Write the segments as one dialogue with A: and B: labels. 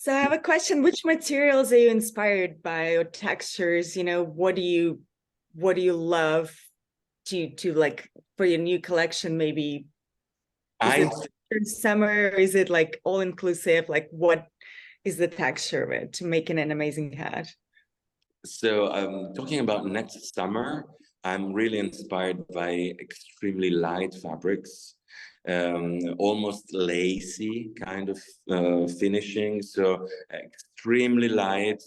A: So I have a question. Which materials are you inspired by or textures? What do you love to like for your new collection? Maybe is
B: I
A: it summer? Is it like all inclusive? Like what is the texture of it to making an amazing hat?
B: So talking about next summer, I'm really inspired by extremely light fabrics, almost lacy kind of finishing. So extremely light.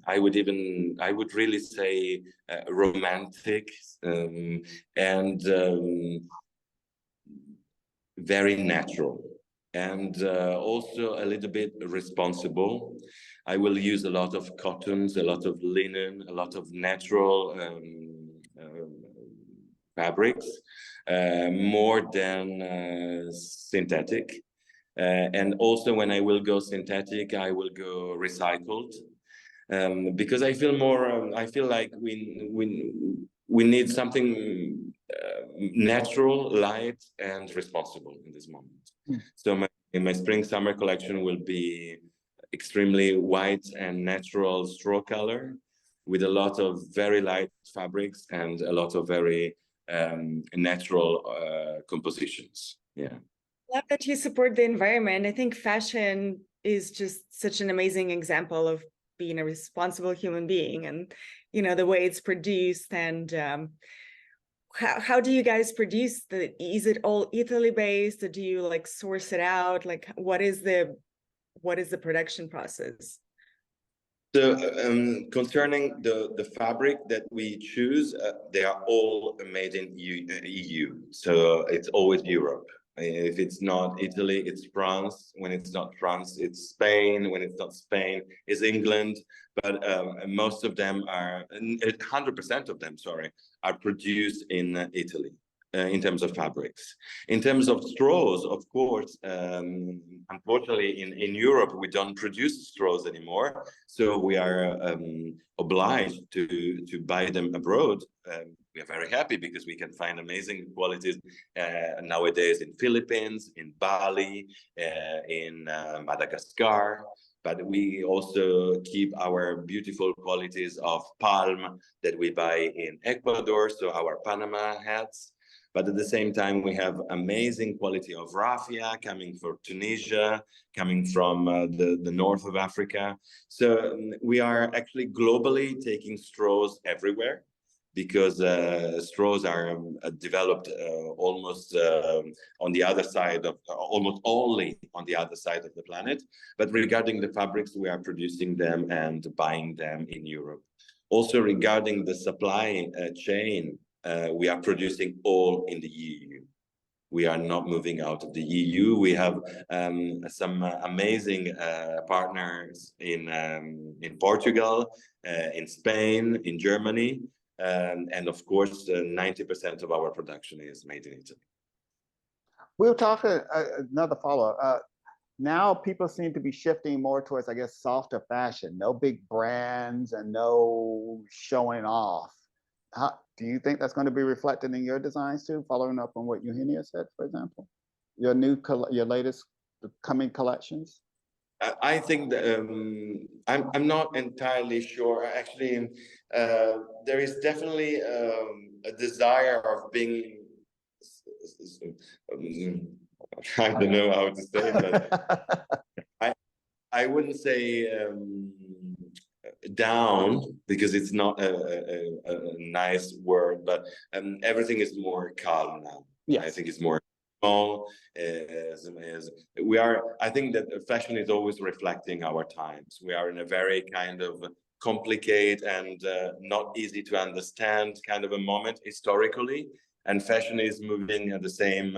B: I would really say romantic, and very natural, and also a little bit responsible. I will use a lot of cottons, a lot of linen, a lot of natural fabrics, more than synthetic. And also when I will go synthetic, I will go recycled, because I feel more. I feel like we need something natural, light, and responsible in this moment. So my spring summer collection will be extremely white and natural straw color, with a lot of very light fabrics and a lot of very natural compositions. Yeah.
A: Love that you support the environment. I think fashion is just such an amazing example of being a responsible human being, and the way it's produced. And how do you guys produce is it all Italy based, or do you like source it out? Like what is the production process?
B: So concerning the fabric that we choose, they are all made in EU. So it's always Europe. If it's not Italy, it's France. When it's not France, it's Spain. When it's not Spain, it's England. But most of them are, 100% of them, sorry, are produced in Italy. In terms of fabrics. In terms of straws, of course, unfortunately in Europe, we don't produce straws anymore. So we are obliged to buy them abroad. We are very happy because we can find amazing qualities nowadays in Philippines, in Bali, in Madagascar. But we also keep our beautiful qualities of palm that we buy in Ecuador, so our Panama hats. But at the same time, we have amazing quality of raffia coming from Tunisia, coming from the north of Africa. So we are actually globally taking straws everywhere, because straws are developed almost on the other side of, almost only on the other side of the planet. But regarding the fabrics, we are producing them and buying them in Europe. Also regarding the supply chain, we are producing all in the EU. We are not moving out of the EU. We have some amazing partners in Portugal, in Spain, in Germany, and of course, 90% of our production is made in Italy.
C: We'll talk another follow-up. Now people seem to be shifting more towards, I guess, softer fashion. No big brands and no showing off. Do you think that's going to be reflected in your designs too, following up on what Eugenia said, for example? Your latest coming collections?
B: I think that I'm not entirely sure. Actually, there is definitely a desire of being, I don't know how to say it, but I wouldn't say down, because it's not a nice word, but everything is more calm now. Yeah, I think it's more calm. I think that fashion is always reflecting our times. We are in a very kind of complicated and not easy to understand kind of a moment historically, and fashion is moving at the same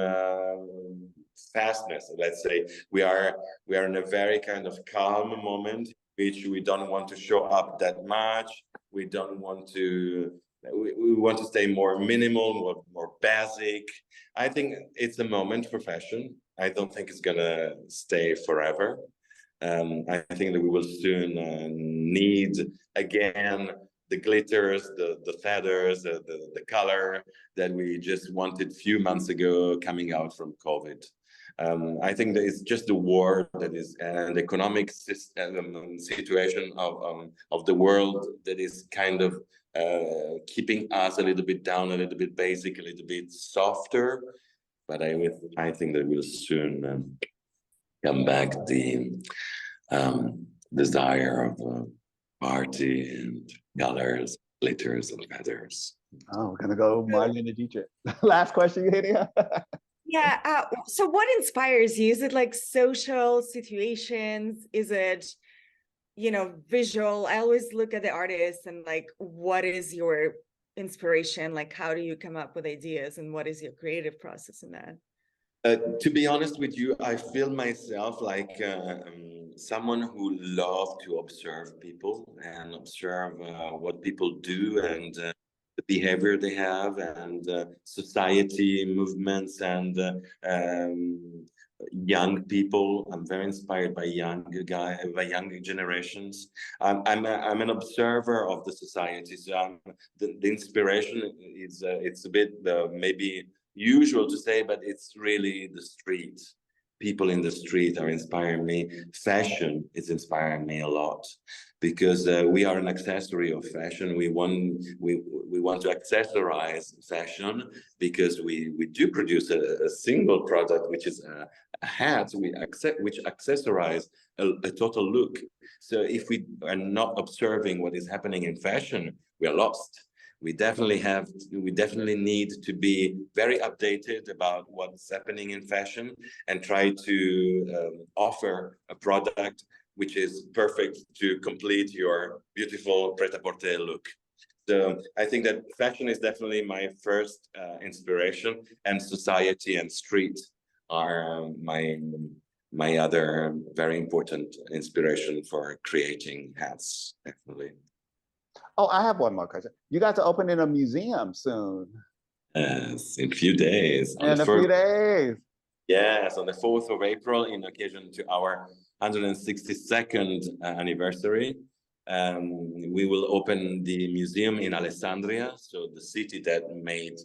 B: fastness. Let's say we are in a very kind of calm moment, which we don't want to show up that much. We don't want to, we want to stay more minimal, more basic. I think it's a moment for fashion. I don't think it's gonna stay forever. I think that we will soon need again the glitters, the feathers, the color that we just wanted a few months ago coming out from COVID. I think that it's just the war that is and the economic situation of the world that is kind of keeping us a little bit down, a little bit basic, a little bit softer. But I think that will soon come back the desire of party and colors, glitters, and feathers.
C: Oh, we're gonna go Marlene Dietrich. Last question, Eugenia.
A: Yeah. So what inspires you? Is it like social situations? Is it, visual? I always look at the artists and like, what is your inspiration? Like, how do you come up with ideas and what is your creative process in that?
B: To be honest with you, I feel myself like someone who loves to observe people and observe what people do and the behavior they have and society movements and young people. I'm very inspired by young generations. I'm an observer of the society, so the inspiration is it's a bit maybe usual to say, but it's really the street. People in the street are inspiring me. Fashion is inspiring me a lot because we are an accessory of fashion. We want to accessorize fashion because we do produce a single product, which is a hat. Which accessorize a total look. So if we are not observing what is happening in fashion, we are lost. We definitely need to be very updated about what's happening in fashion and try to offer a product which is perfect to complete your beautiful pret-a-porter look. So I think that fashion is definitely my first inspiration, and society and street are my other very important inspiration for creating hats, definitely.
C: Oh, I have one more question. You got to open in a museum soon.
B: Yes, in a few days.
C: In a few days.
B: Yes, on the 4th of April, in occasion to our 162nd anniversary. We will open the museum in Alessandria, so the city that made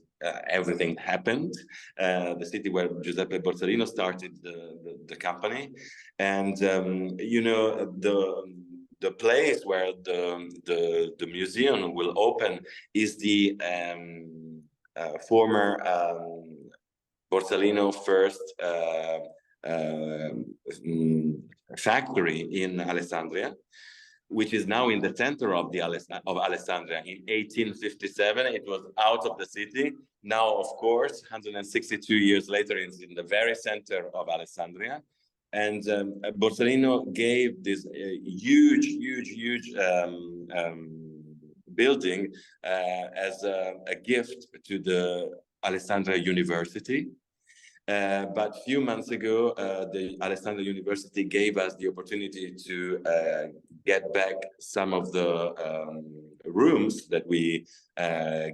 B: everything happen, the city where Giuseppe Borsalino started the company. And, the place where the museum will open is the former Borsalino first factory in Alessandria, which is now in the center of Alessandria. In 1857, it was out of the city. Now, of course, 162 years later, it's in the very center of Alessandria. And Borsalino gave this huge building as a gift to the Alessandria University. But a few months ago, the Alessandria University gave us the opportunity to get back some of the rooms that we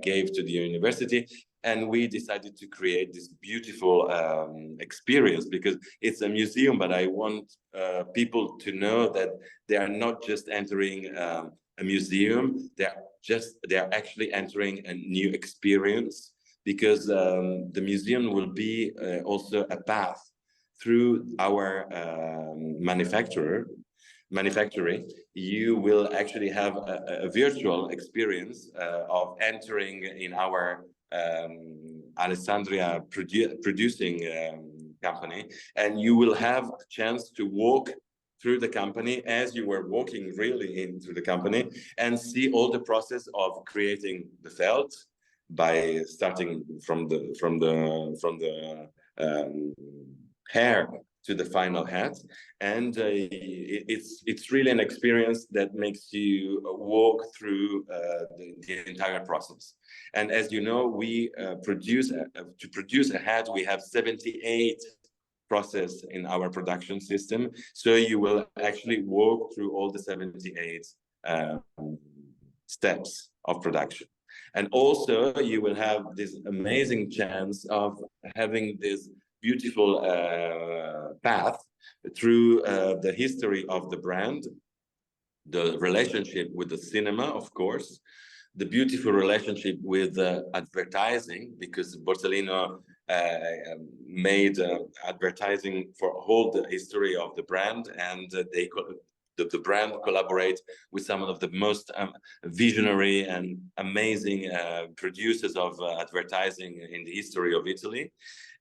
B: gave to the university. And we decided to create this beautiful experience because it's a museum, but I want people to know that they are not just entering a museum, they are actually entering a new experience, because the museum will be also a path through our manufacturing. You will actually have a virtual experience of entering in our Alessandria producing company, and you will have a chance to walk through the company as you were walking really into the company and see all the process of creating the felt, by starting from the hair to the final hat. And it's really an experience that makes you walk through the entire process. And as you know, we to produce a hat, we have 78 process in our production system. So you will actually walk through all the 78 steps of production. And also you will have this amazing chance of having this beautiful path through the history of the brand, the relationship with the cinema, of course, the beautiful relationship with advertising, because Borsalino made advertising for all the history of the brand, and the brand collaborate with some of the most visionary and amazing producers of advertising in the history of Italy.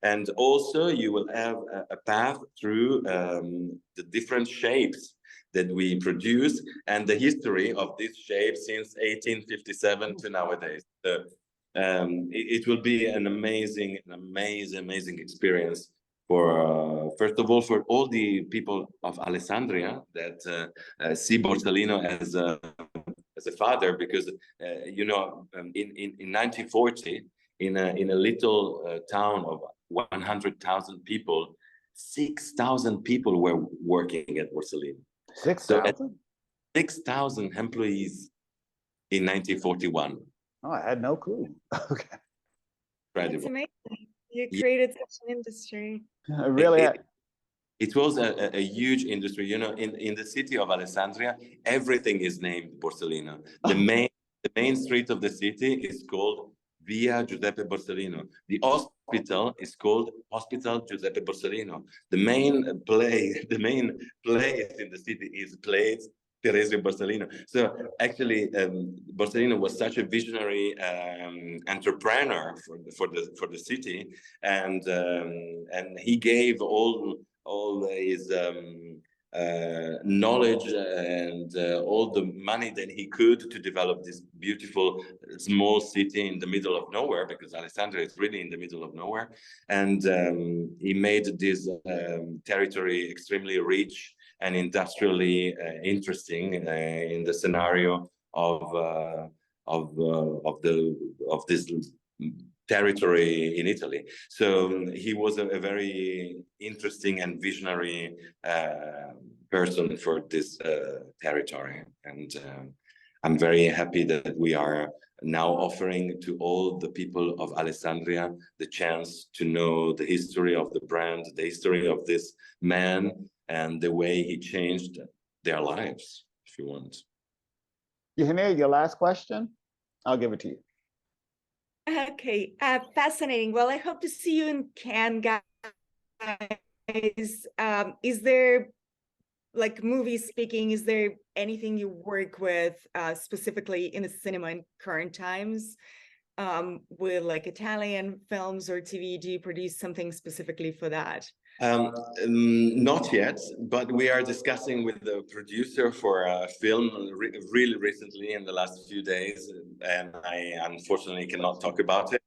B: And also you will have a path through the different shapes that we produce and the history of this shape since 1857 to nowadays. So, it will be an amazing experience for first of all for all the people of Alessandria that see Borsalino as a father, because you know, in 1940 in a little town of 100,000 people, 6,000 people were working at Borsalino.
C: 6,000?
B: 6,000 employees in 1941.
C: Oh, I had no clue. Okay.
A: That's
B: Incredible.
A: amazing. You created such an industry.
C: I really had.
B: It was a huge industry. You know, in the city of Alessandria, everything is named Borsalino. The main street of the city is called Via Giuseppe Borsalino. The hospital is called Hospital Giuseppe Borsalino. The main place in the city is place Teresio Borsalino. So actually, Borsalino was such a visionary entrepreneur for the city, and he gave all his knowledge and all the money that he could to develop this beautiful small city in the middle of nowhere, because Alessandria is really in the middle of nowhere. And he made this territory extremely rich and industrially interesting in the scenario of this territory in Italy. So he was a very interesting and visionary person for this territory, and I'm very happy that we are now offering to all the people of Alessandria the chance to know the history of the brand, the history of this man, and the way he changed their lives, if you want.
C: Eugenia, your last question? I'll give it to you.
A: Okay, fascinating. Well, I hope to see you in Cannes, guys. Is there, like, movie speaking, is there anything you work with specifically in the cinema in current times with like Italian films or TV? Do you produce something specifically for that?
B: Not yet, but we are discussing with the producer for a film really recently in the last few days, and I unfortunately cannot talk about it.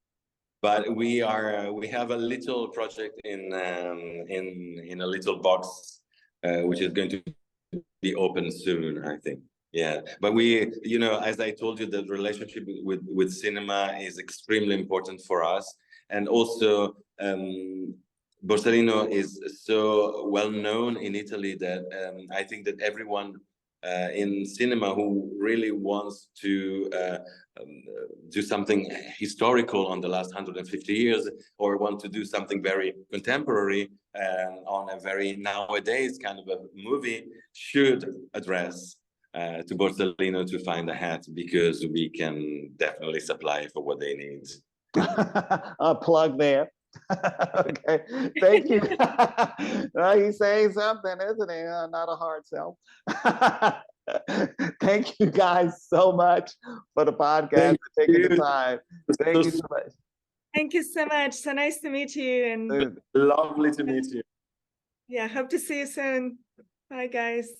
B: But we have a little project in a little box, which is going to be open soon, I think. Yeah, but we, you know, as I told you, the relationship with cinema is extremely important for us, and also Borsalino is so well known in Italy that I think that everyone in cinema who really wants to do something historical on the last 150 years, or want to do something very contemporary on a very nowadays kind of a movie, should address to Borsalino to find a hat, because we can definitely supply for what they need.
C: A plug there. Okay, thank you. Well, he's saying something, isn't he? Not a hard sell. Thank you guys so much for the podcast, for taking the time. Thank you so much.
A: Thank you so much. So nice to meet you. And
B: lovely to meet you.
A: Yeah, hope to see you soon. Bye, guys.